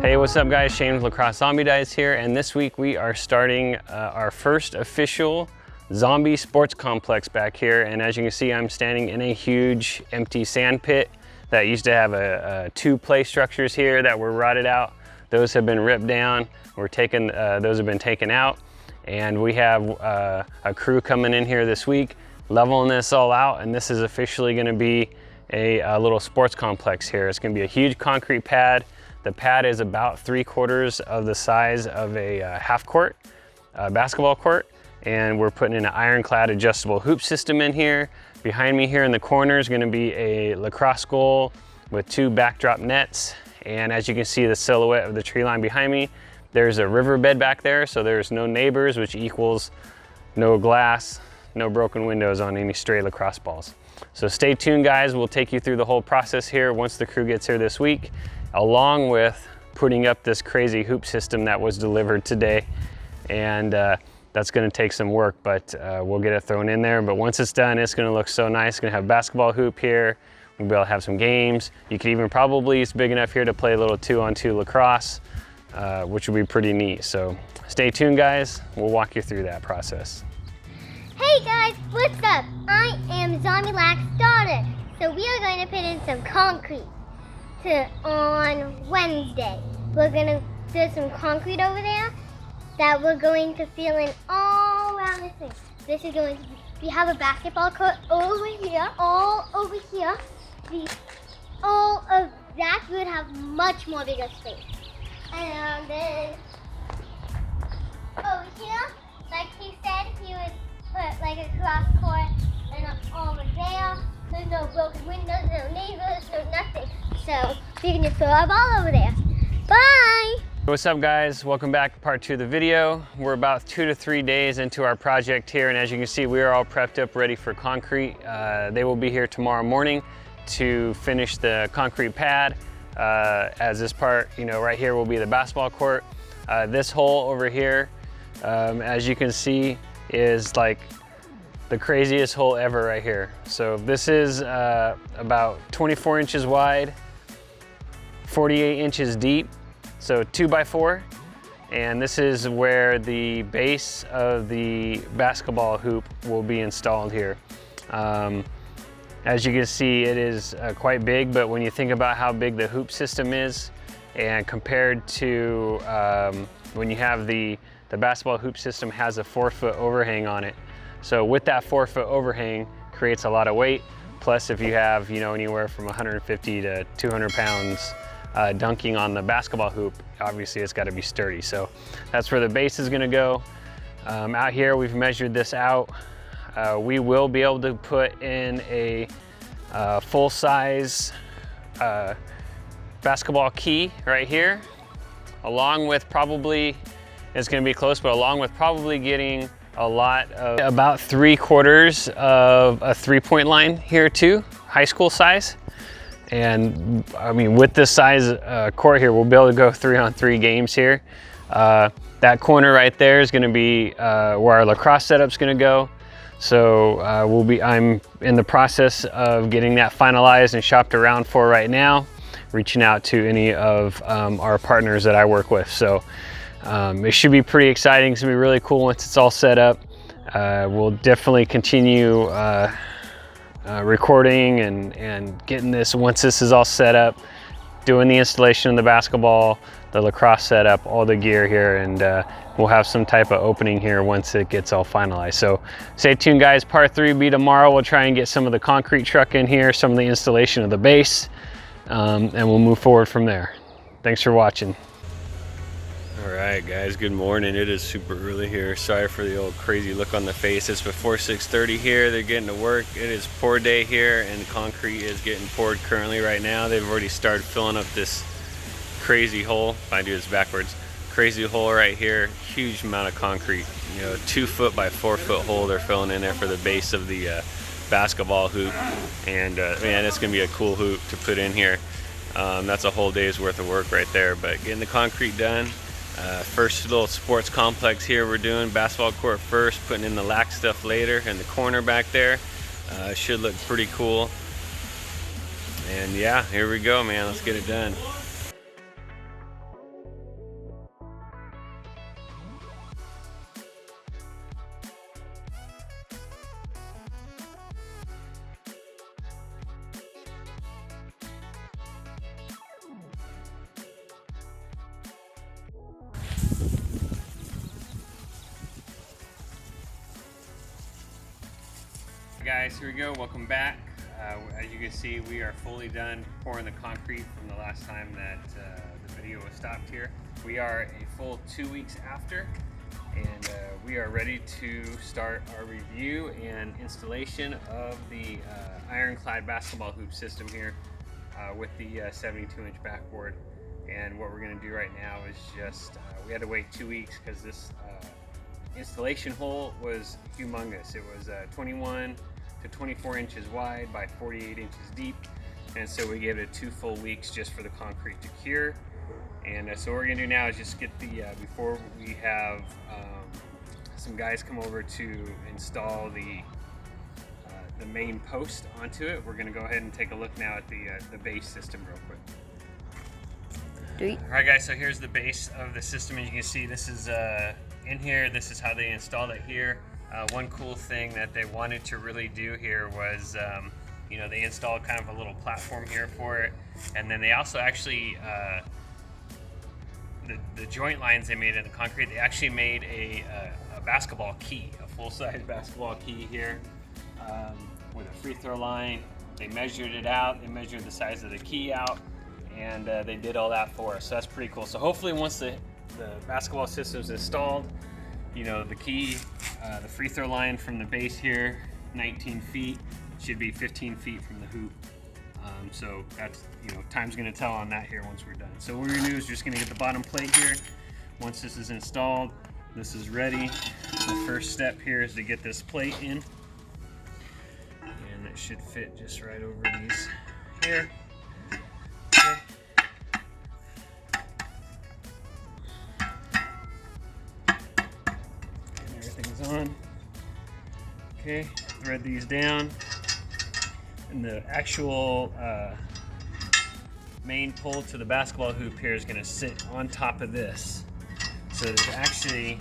Hey, what's up guys? Shane with Lax Zombie Dyes here, and this week we are starting our first official zombie sports complex back here. And as you can see, I'm standing in a huge empty sand pit that used to have two play structures here that were rotted out. Those have been ripped down. Those have been taken out, and we have a crew coming in here this week, leveling this all out, and this is officially going to be a little sports complex here. It's going to be a huge concrete pad. The pad is about 3/4 of the size of a half court, basketball court, and we're putting in an ironclad adjustable hoop system in here. Behind me here in the corner is going to be a lacrosse goal with 2 backdrop nets, and as you can see the silhouette of the tree line behind me, there's a riverbed back there, so there's no neighbors, which equals no glass, no broken windows on any stray lacrosse balls. So stay tuned guys, we'll take you through the whole process here once the crew gets here this week, along with putting up this crazy hoop system that was delivered today. And that's gonna take some work, but we'll get it thrown in there. But once it's done, it's gonna look so nice. It's gonna have a basketball hoop here. We'll be able to have some games. You could even probably, it's big enough here to play a little 2-on-2 lacrosse, which will be pretty neat. So stay tuned guys, we'll walk you through that process. Hey guys, what's up? I am Zombie Lax's daughter. So we are going to put in some concrete on Wednesday. We're going to do some concrete over there that we're going to fill in all around this thing. This is going to be, we have a basketball court over here, all over here. All of that would have much more bigger space. And then over here, like he said, he would put like a cross court and over there. There's no broken windows, no neighbors, no nothing. So we can just throw our ball over there. Bye! What's up guys? Welcome back to part 2 of the video. We're about 2 to 3 days into our project here, and as you can see, we are all prepped up ready for concrete. They will be here tomorrow morning to finish the concrete pad. As this part, right here will be the basketball court. This hole over here, as you can see, is like the craziest hole ever right here. So this is about 24 inches wide, 48 inches deep, so 2x4, and this is where the base of the basketball hoop will be installed here. As you can see, it is quite big, but when you think about how big the hoop system is, and compared to when you have the basketball hoop system has a 4-foot overhang on it. So with that 4-foot overhang creates a lot of weight. Plus if you have anywhere from 150 to 200 pounds dunking on the basketball hoop, obviously it's got to be sturdy. So that's where the base is going to go. Out here we've measured this out. We will be able to put in a full-size basketball key right here, along with probably, it's going to be close, but along with probably getting a lot of, about 3/4 of a 3-point line here too, high school size. And I mean, with this size court here, we'll be able to go 3-on-3 games here. That corner right there is going to be where our lacrosse setup's going to go. So I'm in the process of getting that finalized and shopped around for right now, reaching out to any of our partners that I work with. So it should be pretty exciting. It's gonna be really cool once it's all set up. We'll definitely continue recording and getting this, once this is all set up, doing the installation of the basketball, the lacrosse setup, all the gear here, and we'll have some type of opening here once it gets all finalized. So stay tuned guys, part 3 will be tomorrow. We'll try and get some of the concrete truck in here, some of the installation of the base, and we'll move forward from there. Thanks for watching. All right guys, good morning. It is super early here. Sorry for the old crazy look on the face. It's before 6:30 here. They're getting to work. It is pour day here, and concrete is getting poured currently right now. They've already started filling up this crazy hole. If I do this backwards, crazy hole right here. Huge amount of concrete. 2-foot by 4-foot hole they're filling in there for the base of the basketball hoop. And man, it's gonna be a cool hoop to put in here. That's a whole day's worth of work right there. But getting the concrete done. First little sports complex here we're doing. Basketball court first, putting in the lax stuff later in the corner back there. Should look pretty cool. And yeah, here we go, man. Let's get it done. guys, here we go. Welcome back. As you can see, we are fully done pouring the concrete from the last time that the video was stopped here. We are a full 2 weeks after, and we are ready to start our review and installation of the ironclad basketball hoop system here with the 72-inch backboard. And what we're going to do right now is just, we had to wait 2 weeks because this installation hole was humongous. It was 21 to 24 inches wide by 48 inches deep, and so we gave it 2 full weeks just for the concrete to cure. And so what we're gonna do now is just get the before we have some guys come over to install the main post onto it. We're gonna go ahead and take a look now at the base system real quick. All right, guys, so here's the base of the system. As you can see, this is in here. This is how they installed it here. One cool thing that they wanted to really do here was, you know, they installed kind of a little platform here for it, and then they also actually, the joint lines they made in the concrete, they actually made a basketball key, a full-size basketball key here with a free throw line. They measured it out. They measured the size of the key out, and they did all that for us. So that's pretty cool. So hopefully once the basketball system's installed, you know, the key, the free throw line from the base here, 19 feet, should be 15 feet from the hoop. So that's, you know, time's gonna tell on that here once we're done. So what we're gonna do is just gonna get the bottom plate here. Once this is installed, this is ready. The first step here is to get this plate in. And it should fit just right over these here. Okay. Everything's on. Okay, thread these down, and the actual main pole to the basketball hoop here is going to sit on top of this. So there's actually,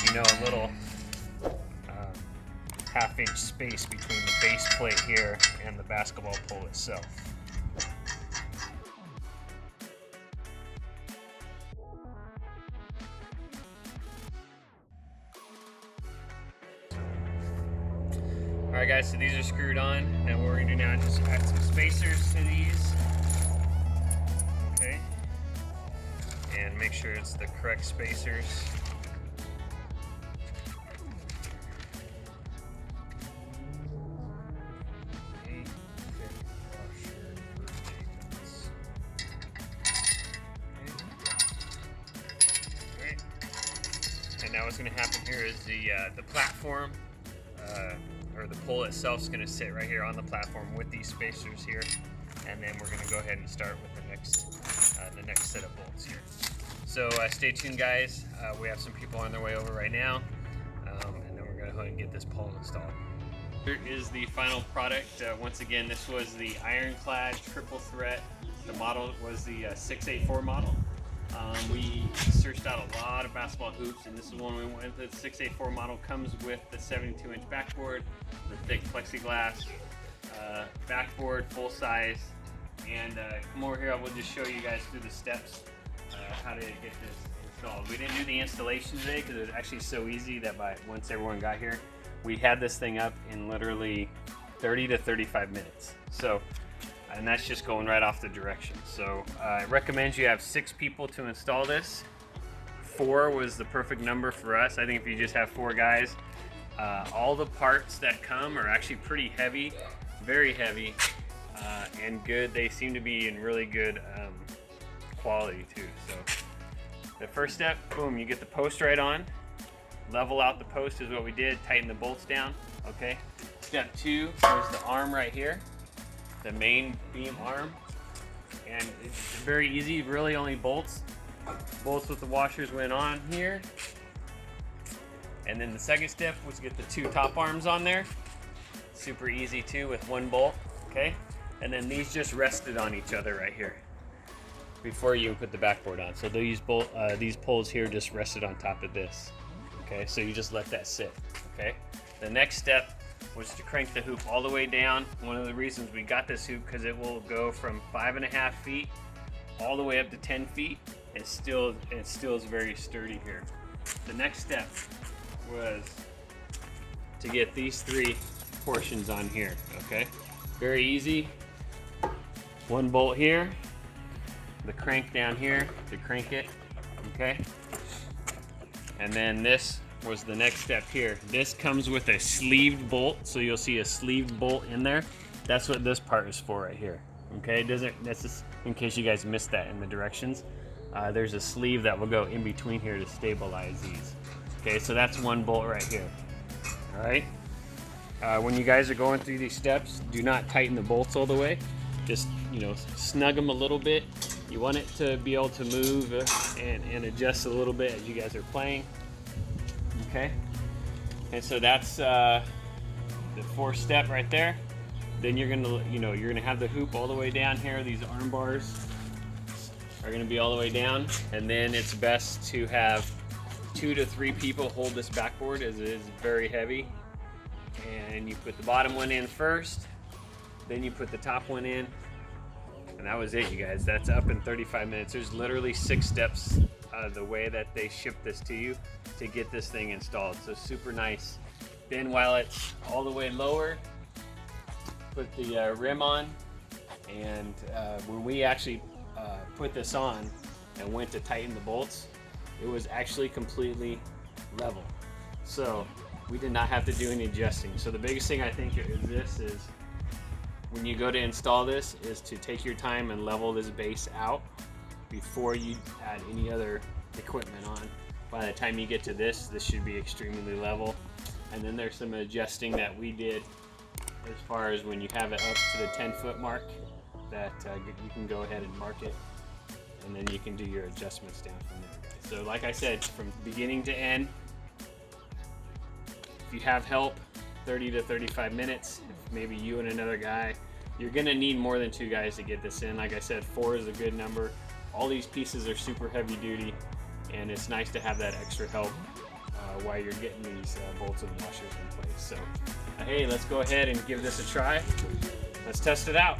you know, a little half-inch space between the base plate here and the basketball pole itself. Alright guys, so these are screwed on. Now what we're going to do now is just add some spacers to these. Okay. And make sure it's the correct spacers. Okay. And now what's going to happen here is the platform, or the pole itself, is going to sit right here on the platform with these spacers here, and then we're going to go ahead and start with the next set of bolts here. So stay tuned, guys. We have some people on their way over right now, and then we're going to go ahead and get this pole installed. Here is the final product. Once again, this was the ironclad triple threat. The model was the 684 model. We searched out a lot of basketball hoops, and this is one we went with. The 684 model comes with the 72-inch backboard, the thick plexiglass backboard, full size. And come over here, I will just show you guys through the steps how to get this installed. We didn't do the installation today because it was actually so easy that once everyone got here, we had this thing up in literally 30 to 35 minutes. So. And that's just going right off the directions. So I recommend you have 6 people to install this. 4 was the perfect number for us. I think if you just have 4 guys, all the parts that come are actually pretty heavy, very heavy, and good. They seem to be in really good quality too. So the first step, boom, you get the post right on. Level out the post is what we did. Tighten the bolts down. Okay. Step 2, there's the arm right here. The main beam arm, and it's very easy, really only bolts with the washers went on here. And then the second step was get the 2 top arms on there. Super easy too with 1 bolt, okay? And then these just rested on each other right here before you put the backboard on. So these poles here just rested on top of this, okay? So you just let that sit, okay? The next step was to crank the hoop all the way down. One of the reasons we got this hoop, because it will go from 5.5 feet all the way up to 10 feet. It still is very sturdy here. The next step was to get these 3 portions on here, okay? Very easy. One bolt here, the crank down here to crank it, okay? And then this was the next step here. This comes with a sleeved bolt, so you'll see a sleeved bolt in there. That's what this part is for right here, okay? It doesn't, that's just in case you guys missed that in the directions. There's a sleeve that will go in between here to stabilize these. Okay, so that's one bolt right here, all right? When you guys are going through these steps, do not tighten the bolts all the way. Just, you know, snug them a little bit. You want it to be able to move and adjust a little bit as you guys are playing. Okay, and so that's the fourth step right there. Then you're gonna have the hoop all the way down here. These arm bars are gonna be all the way down, and then it's best to have 2 to 3 people hold this backboard as it is very heavy. And you put the bottom one in first, then you put the top one in, and that was it, you guys. That's up in 35 minutes. There's literally 6 steps the way that they ship this to you to get this thing installed. So super nice. Then while it's all the way lower, put the rim on, and when we actually put this on and went to tighten the bolts, it was actually completely level. So we did not have to do any adjusting. So the biggest thing I think is when you go to install this is to take your time and level this base out before you add any other equipment on. By the time you get to this should be extremely level. And then there's some adjusting that we did as far as when you have it up to the 10-foot mark, that you can go ahead and mark it, and then you can do your adjustments down from there, guys. So like I said, from beginning to end, if you have help, 30 to 35 minutes. If maybe you and another guy, you're gonna need more than 2 guys to get this in. Like I said, 4 is a good number. All these pieces are super heavy duty, and it's nice to have that extra help while you're getting these bolts and washers in place. So hey, let's go ahead and give this a try. Let's test it out.